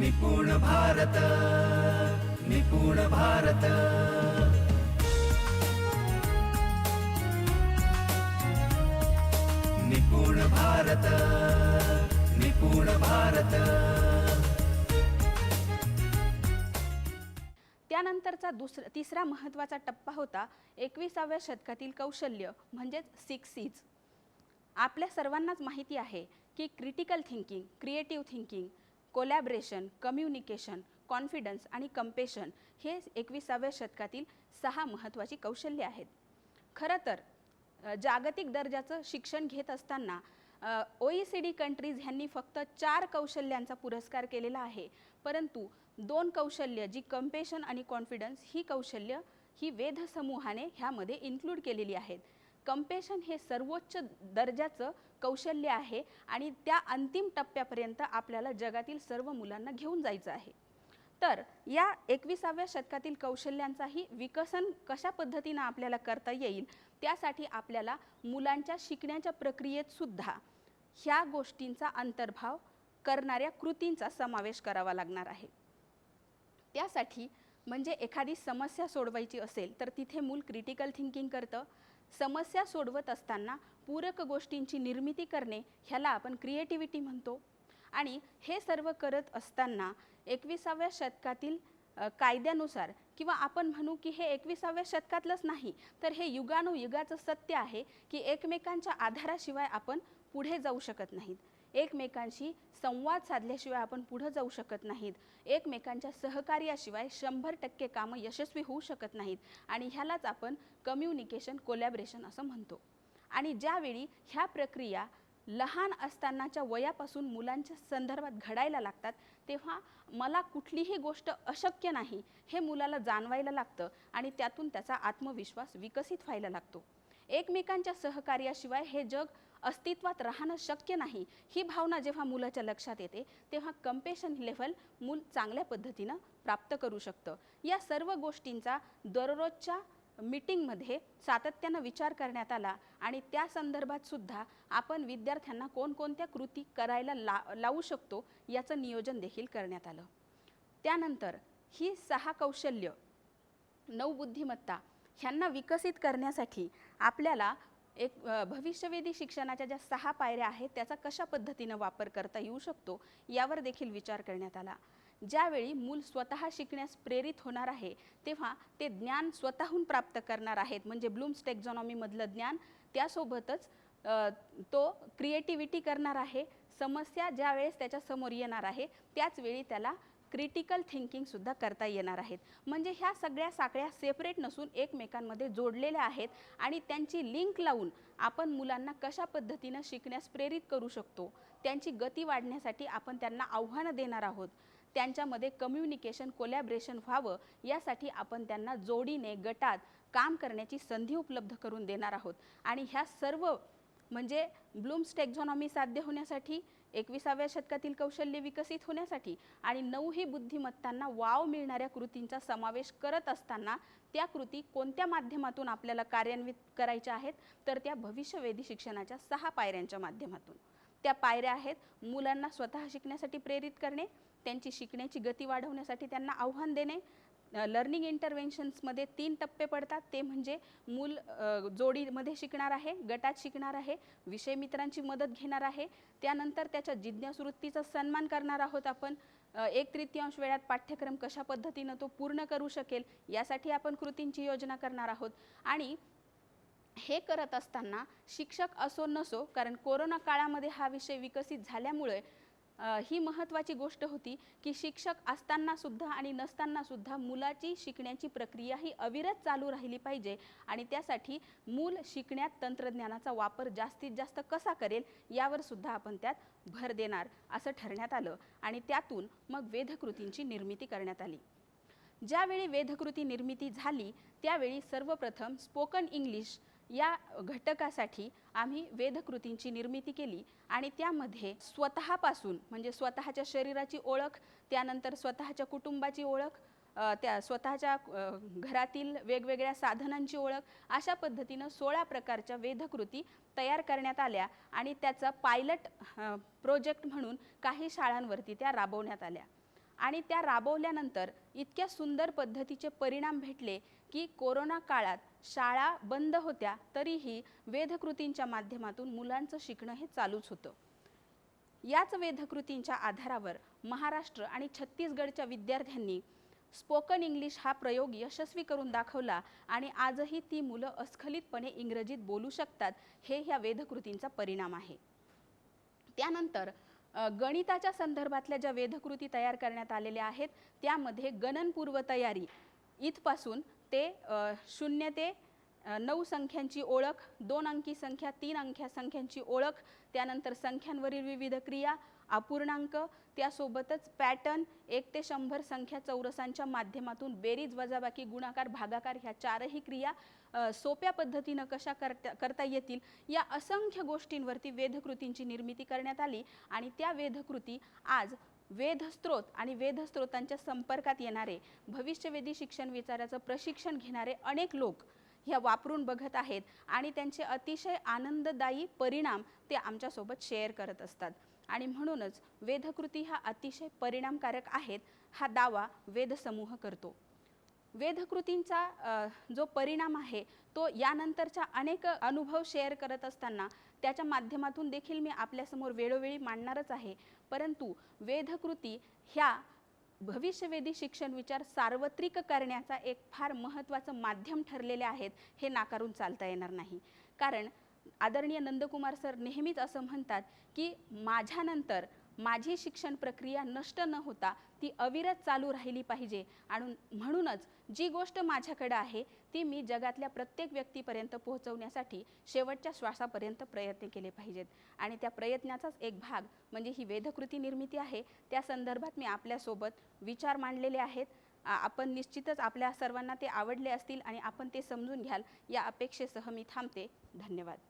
निपुण भारत, निपुण भारत, निपुण भारत, निपुण भारत। त्यानंतरचा तिसरा महत्त्वाचा टप्पा होता 21व्या शतकातील कौशल्य म्हणजेच 6 C's। आपल्या सर्वांनाच माहिती आहे की critical thinking, creative thinking, collaboration, communication, confidence आणि कंपेशन हे 21व्या शतकातील 6 महत्त्वाची कौशल्ये आहेत। खरं तर जागतिक दर्जाचं शिक्षण घेत असताना OECD कंट्रीज ह्यांनी फक्त 4 कौशल्यांचा पुरस्कार केलेला आहे, परंतु 2 कौशल्य जी कंपेशन आणि कॉन्फिडन्स ही कौशल्य ही वेध समूहाने ह्यामध्ये इन्क्लूड केलेली आहेत। कंपेशन हे सर्वोच्च दर्जाचं कौशल्य आहे आणि त्या अंतिम टप्प्यापर्यंत आपल्याला जगातील सर्व मुलांना घेऊन जायचं आहे। तर या 21व्या शतकातील कौशल्यांचाही विकसन कशा पद्धतीने आपल्याला करता येईल त्यासाठी आपल्याला मुलांच्या शिकण्याच्या प्रक्रियेत सुद्धा ह्या गोष्टींचा अंतर्भाव करणाऱ्या कृतींचा समावेश करावा लागणार आहे। त्यासाठी म्हणजे एखादी समस्या सोडवायची असेल तर तिथे मूल क्रिटिकल थिंकिंग करतं। समस्या सोडवत असताना पूरक गोष्टींची निर्मिती करणे ह्याला आपण क्रिएटिव्हिटी म्हणतो। आणि हे सर्व करत असताना 21व्या शतकातील कायद्यानुसार किंवा आपण म्हणू की हे 21व्या शतकातलंच नाही तर हे युगानुयुगाचं सत्य आहे की एकमेकांच्या आधाराशिवाय आपण पुढे जाऊ शकत नाहीत, एकमेकांशी संवाद साधल्याशिवाय आपण पुढे जाऊ शकत नाहीत, एकमेकांच्या सहकार्याशिवाय 100% कामं यशस्वी होऊ शकत नाहीत आणि ह्यालाच आपण कम्युनिकेशन, कोलॅबरेशन असं म्हणतो। आणि ज्यावेळी ह्या प्रक्रिया लहान असतानाच्या वयापासून मुलांच्या संदर्भात घडायला लागतात तेव्हा मला कुठलीही गोष्ट अशक्य नाही हे मुलाला जाणवायला लागतं आणि त्यातून त्याचा आत्मविश्वास विकसित व्हायला लागतो। एकमेकांच्या सहकार्याशिवाय हे जग अस्तित्वात राहणं शक्य नाही ही भावना जेव्हा मुलाच्या लक्षात येते तेव्हा कंपेशन लेव्हल मूल चांगल्या पद्धतीनं प्राप्त करू शकतं। या सर्व गोष्टींचा दररोजच्या मीटिंगमध्ये सातत्यानं विचार करण्यात आला आणि त्या संदर्भात सुद्धा आपण विद्यार्थ्यांना कोणकोणत्या कृती करायला लावू शकतो याचं नियोजन देखील करण्यात आलं। त्यानंतर ही 6 कौशल्य, 9 बुद्धिमत्ता ह्यांना विकसित करण्यासाठी आपल्याला एक भविष्यवेधी शिक्षणाच्या ज्या 6 पायऱ्या आहेत त्याचा कशा पद्धतीनं वापर करता येऊ शकतो यावर देखील विचार करण्यात आला। ज्यावेळी मूल स्वतः शिकण्यास प्रेरित होणार आहे तेव्हा ते ज्ञान स्वतःहून प्राप्त करणार आहेत म्हणजे ब्लूम्स टॅक्झॉनॉमी मधलं ज्ञान, त्यासोबतच तो क्रिएटिव्हिटी करणार आहे। समस्या ज्यावेळेस त्याच्या समोर येणार आहे त्याच वेळी त्याला क्रिटिकल थिंकिंग सुद्धा करता येणार आहेत। म्हणजे ह्या सगळ्या साखळ्या सेपरेट नसून एकमेकांमध्ये जोडलेल्या आहेत आणि त्यांची लिंक लावून आपण मुलांना कशा पद्धतीनं शिकण्यास प्रेरित करू शकतो, त्यांची गती वाढण्यासाठी आपण त्यांना आव्हानं देणार आहोत, त्यांच्यामध्ये कम्युनिकेशन, कोलॅबरेशन व्हावं यासाठी आपण त्यांना जोडीने, गटात काम करण्याची संधी उपलब्ध करून देणार आहोत। आणि ह्या सर्व म्हणजे ब्लूम्स टॅक्झॉनॉमी साध्य होण्यासाठी, 21व्या शतकातील कौशल्य विकसित होण्यासाठी आणि 9ही बुद्धिमत्तांना वाव मिळणाऱ्या कृतींचा समावेश करत असताना त्या कृती कोणत्या माध्यमातून आपल्याला कार्यान्वित करायच्या आहेत तर त्या भविष्यवेधी शिक्षणाच्या 6 पायऱ्यांच्या माध्यमातून। त्या पायऱ्या आहेत मुलांना स्वतः शिकण्यासाठी प्रेरित करणे, त्यांची शिकण्याची गती वाढवण्यासाठी त्यांना आव्हान देणे, लर्निंग इंटरव्हेन्शन्समध्ये 3 टप्पे पडतात ते म्हणजे मूल जोडीमध्ये शिकणार आहे, गटात शिकणार आहे, विषय मित्रांची मदत घेणार आहे, त्यानंतर त्याच्या जिज्ञासवृत्तीचा सन्मान करणार आहोत आपण, 1/3 वेळात पाठ्यक्रम कशा पद्धतीनं तो पूर्ण करू शकेल यासाठी आपण कृतींची योजना करणार आहोत। आणि हे करत असताना शिक्षक असो नसो, कारण कोरोना काळामध्ये हा विषय विकसित झाल्यामुळे ही महत्त्वाची गोष्ट होती की शिक्षक असताना सुद्धा आणि नसताना सुद्धा मुलाची शिकण्याची प्रक्रिया ही अविरत चालू राहिली पाहिजे आणि त्यासाठी मूल शिकण्यात तंत्रज्ञानाचा वापर जास्तीत जास्त कसा करेल यावर सुद्धा आपण त्यात भर देणार असं ठरण्यात आलं आणि त्यातून मग वेधकृतींची निर्मिती करण्यात आली। ज्यावेळी वेधकृती निर्मिती झाली त्यावेळी सर्वप्रथम स्पोकन इंग्लिश या घटकासाठी आम्ही वेधकृतींची निर्मिती केली आणि त्यामध्ये स्वतःपासून म्हणजे स्वतःच्या शरीराची ओळख, त्यानंतर स्वतःच्या कुटुंबाची ओळख, त्या स्वतःच्या घरातील वेगवेगळ्या साधनांची ओळख, अशा पद्धतीनं 16 प्रकारच्या वेधकृती तयार करण्यात आल्या आणि त्याचा पायलट प्रोजेक्ट म्हणून काही शाळांवरती त्या राबवण्यात आल्या। आणि त्या राबवल्यानंतर इतक्या सुंदर पद्धतीचे परिणाम भेटले की कोरोना काळात शाळा बंद होत्या तरीही वेधकृतींच्या माध्यमातून मुलांचं शिकणं हे चालूच होतं. याच वेधकृतींच्या आधारावर महाराष्ट्र आणि छत्तीसगडच्या विद्यार्थ्यांनी स्पोकन इंग्लिश हा प्रयोग यशस्वी करून दाखवला आणि आजही ती मुलं अस्खलितपणे इंग्रजीत बोलू शकतात. हे ह्या वेधकृतींचा परिणाम आहे. त्यानंतर गणिताच्या संदर्भातल्या ज्या वेधकृती तयार करण्यात आलेल्या आहेत त्यामध्ये गणनपूर्व तयारी इथपासून ते 0 ते 9 संख्यांची ओळख, 2 अंकी संख्या, 3 अंकी संख्यांची ओळख, त्यानंतर संख्यांवरील विविध क्रिया, अपूर्णांक, त्यासोबतच पॅटर्न, 1 ते 100 संख्या चौरसांच्या माध्यमातून बेरीज, वजाबाकी, गुणाकार, भागाकार ह्या चारही क्रिया सोप्या पद्धतीनं कशा करता येतील या असंख्य गोष्टींवरती वेधकृतींची निर्मिती करण्यात आली आणि त्या वेधकृती आज वेधस्त्रोत आणि वेधस्त्रोतांच्या संपर्कात येणारे भविष्यवेधी शिक्षण विचाराचं प्रशिक्षण घेणारे अनेक लोक ह्या वापरून बघत आहेत आणि त्यांचे अतिशय आनंददायी परिणाम ते आमच्यासोबत शेअर करत असतात. आणि म्हणूनच वेधकृती हा अतिशय परिणामकारक आहेत हा दावा वेधसमूह करतो. वेधकृतींचा जो परिणाम आहे तो यानंतरच्या अनेक अनुभव शेअर करत असताना त्याच्या माध्यमातून देखील मी आपल्यासमोर वेळोवेळी मांडणारच आहे. परंतु वेधकृती ह्या भविष्यवेधी शिक्षण विचार सार्वत्रिक करण्याचा एक फार महत्त्वाचं माध्यम ठरलेले आहेत हे नाकारून चालता येणार नाही. कारण आदरणीय नंदकुमार सर नेहमीच असं म्हणतात की माझ्यानंतर माझी शिक्षण प्रक्रिया नष्ट न होता ती अविरत चालू राहिली पाहिजे आणि म्हणूनच जी गोष्ट माझ्याकडे आहे ती मी जगातल्या प्रत्येक व्यक्तीपर्यंत पोहोचवण्यासाठी शेवटच्या श्वासापर्यंत प्रयत्न केले पाहिजेत. आणि त्या प्रयत्नाचाच एक भाग म्हणजे ही वेधकृती निर्मिती आहे. त्या संदर्भात मी आपल्यासोबत विचार मांडलेले आहेत. आपण निश्चितच आपल्या सर्वांना ते आवडले असतील आणि आपण ते समजून घ्याल या अपेक्षेसह मी थांबते. धन्यवाद.